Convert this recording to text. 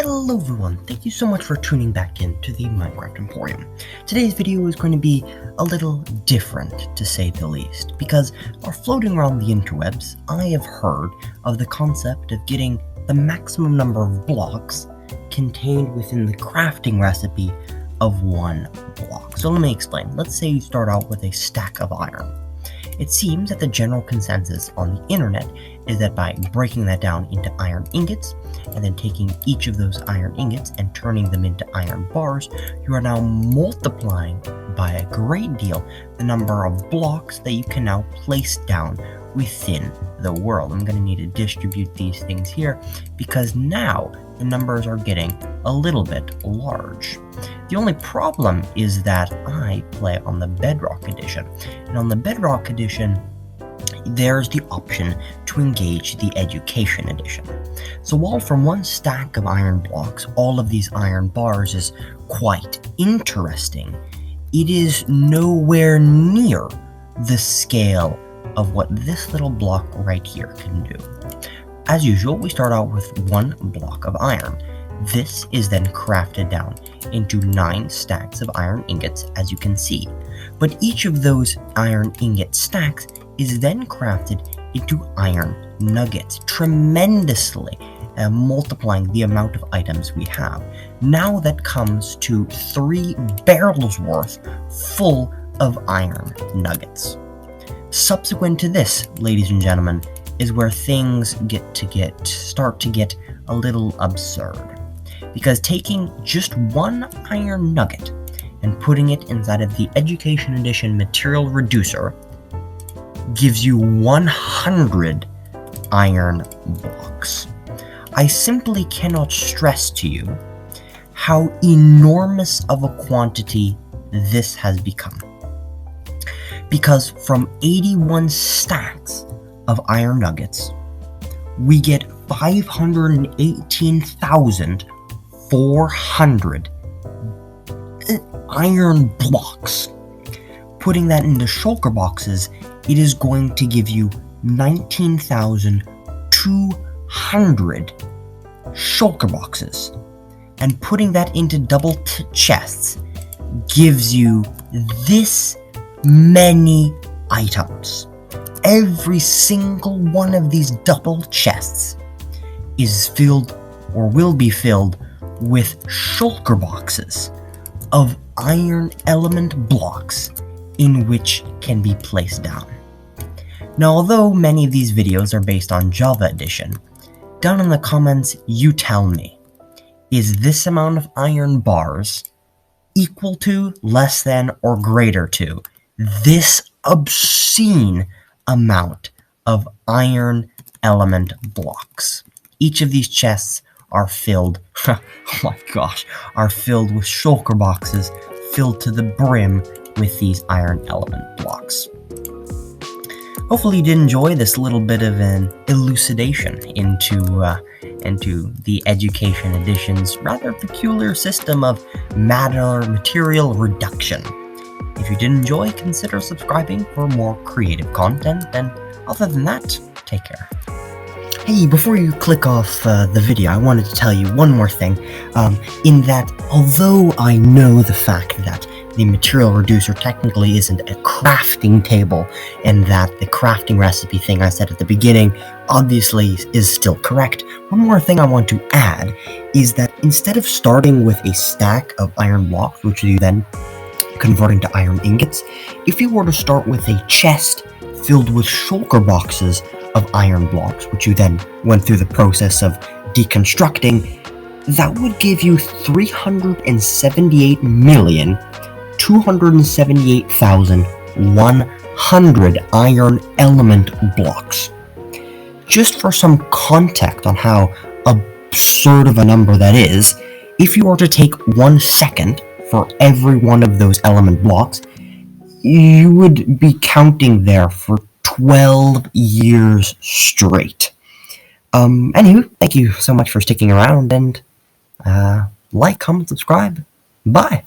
Hello everyone, thank you so much for tuning back in to the Minecraft Emporium. Today's video is going to be a little different, to say the least, because while floating around the interwebs, I have heard of the concept of getting the maximum number of blocks contained within the crafting recipe of one block. So let me explain. Let's say you start out with a stack of iron. It seems that the general consensus on the internet is that by breaking that down into iron ingots, and then taking each of those iron ingots and turning them into iron bars, you are now multiplying by a great deal the number of blocks that you can now place down within the world. I'm going to need to distribute these things here because now the numbers are getting a little bit large. The only problem is that I play on the Bedrock Edition, and on the Bedrock Edition there's the option to engage the Education Edition. So while from one stack of iron blocks all of these iron bars is quite interesting, it is nowhere near the scale of what this little block right here can do. As usual, we start out with one block of iron. This is then crafted down into 9 stacks of iron ingots, as you can see. But each of those iron ingot stacks is then crafted into iron nuggets, tremendously multiplying the amount of items we have. Now that comes to 3 barrels worth full of iron nuggets. Subsequent to this, ladies and gentlemen, is where things start to get a little absurd. Because taking just one iron nugget and putting it inside of the Education Edition material reducer gives you 100 iron blocks. I simply cannot stress to you how enormous of a quantity this has become. Because from 81 stacks of iron nuggets, we get 518,400 iron blocks. Putting that into shulker boxes, it is going to give you 19,200 shulker boxes. And putting that into double chests gives you this many items. Every single one of these double chests is filled or will be filled with shulker boxes of iron element blocks in which can be placed down. Now, although many of these videos are based on Java Edition, down in the comments you tell me, is this amount of iron bars equal to, less than, or greater to this obscene amount of iron element blocks? Each of these chests are filled, oh my gosh, are filled with shulker boxes filled to the brim with these iron element blocks. Hopefully you did enjoy this little bit of an elucidation into the Education Edition's rather peculiar system of material reduction. If you did enjoy, consider subscribing for more creative content, and other than that, take care. Hey, before you click off the video, I wanted to tell you one more thing, in that although I know the fact that the material reducer technically isn't a crafting table, and that the crafting recipe thing I said at the beginning obviously is still correct, one more thing I want to add is that instead of starting with a stack of iron blocks, which you then convert into iron ingots, if you were to start with a chest filled with shulker boxes of iron blocks, which you then went through the process of deconstructing, that would give you 378,278,100 iron element blocks. Just for some context on how absurd of a number that is, if you were to take 1 second for every one of those element blocks, you would be counting there for 12 years straight. Anywho, thank you so much for sticking around, and like, comment, subscribe. Bye!